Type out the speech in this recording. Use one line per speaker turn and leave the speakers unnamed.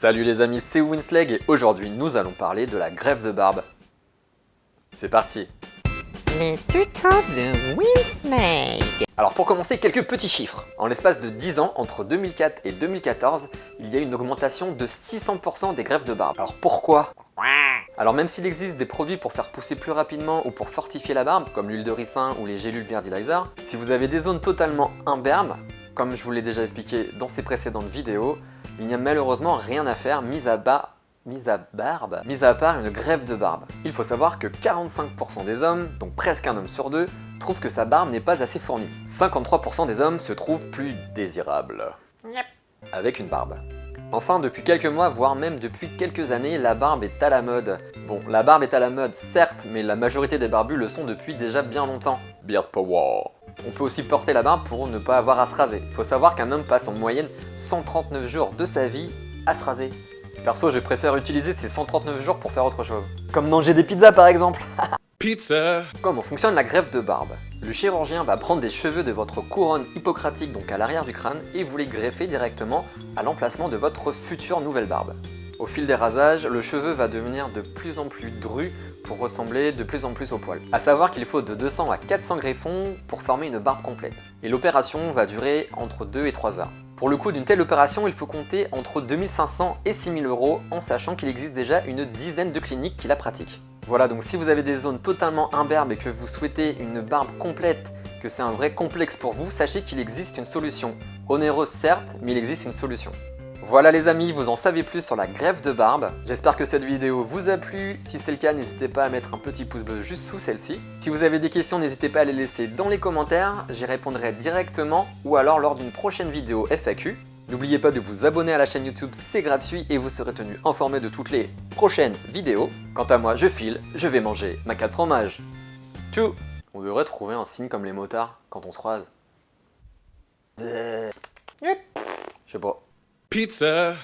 Salut les amis, c'est Winsleg et aujourd'hui nous allons parler de la greffe de barbe. C'est parti.
Les tutos de Winsleg.
Alors pour commencer, quelques petits chiffres. En l'espace de 10 ans, entre 2004 et 2014, il y a eu une augmentation de 600% des greffes de barbe. Alors pourquoi ? Alors même s'il existe des produits pour faire pousser plus rapidement ou pour fortifier la barbe, comme l'huile de ricin ou les gélules Beardylizer, si vous avez des zones totalement imberbes, comme je vous l'ai déjà expliqué dans ces précédentes vidéos, il n'y a malheureusement rien à faire mis à part une greffe de barbe. Il faut savoir que 45% des hommes, donc presque un homme sur deux, trouvent que sa barbe n'est pas assez fournie. 53% des hommes se trouvent plus désirables avec une barbe. Enfin, depuis quelques mois, voire même depuis quelques années, la barbe est à la mode. Bon, la barbe est à la mode, certes, mais la majorité des barbus le sont depuis déjà bien longtemps. Beard power. On peut aussi porter la barbe pour ne pas avoir à se raser. Faut savoir qu'un homme passe en moyenne 139 jours de sa vie à se raser. Perso, je préfère utiliser ces 139 jours pour faire autre chose. Comme manger des pizzas par exemple.
Pizza.
Comment fonctionne la greffe de barbe? Le chirurgien va prendre des cheveux de votre couronne hippocratique, donc à l'arrière du crâne, et vous les greffer directement à l'emplacement de votre future nouvelle barbe. Au fil des rasages, le cheveu va devenir de plus en plus dru pour ressembler de plus en plus au poil. A savoir qu'il faut de 200 à 400 greffons pour former une barbe complète. Et l'opération va durer entre 2 et 3 heures. Pour le coût d'une telle opération, il faut compter entre 2500 et 6000 euros, en sachant qu'il existe déjà une dizaine de cliniques qui la pratiquent. Voilà, donc si vous avez des zones totalement imberbes et que vous souhaitez une barbe complète, que c'est un vrai complexe pour vous, sachez qu'il existe une solution. Onéreuse certes, mais il existe une solution. Voilà les amis, vous en savez plus sur la greffe de barbe. J'espère que cette vidéo vous a plu. Si c'est le cas, n'hésitez pas à mettre un petit pouce bleu juste sous celle-ci. Si vous avez des questions, n'hésitez pas à les laisser dans les commentaires. J'y répondrai directement ou alors lors d'une prochaine vidéo FAQ. N'oubliez pas de vous abonner à la chaîne YouTube, c'est gratuit et vous serez tenu informé de toutes les prochaines vidéos. Quant à moi, je file, je vais manger ma 4 fromages. Tchou. On devrait trouver un signe comme les motards quand on se croise. Je sais pas.
Pizza.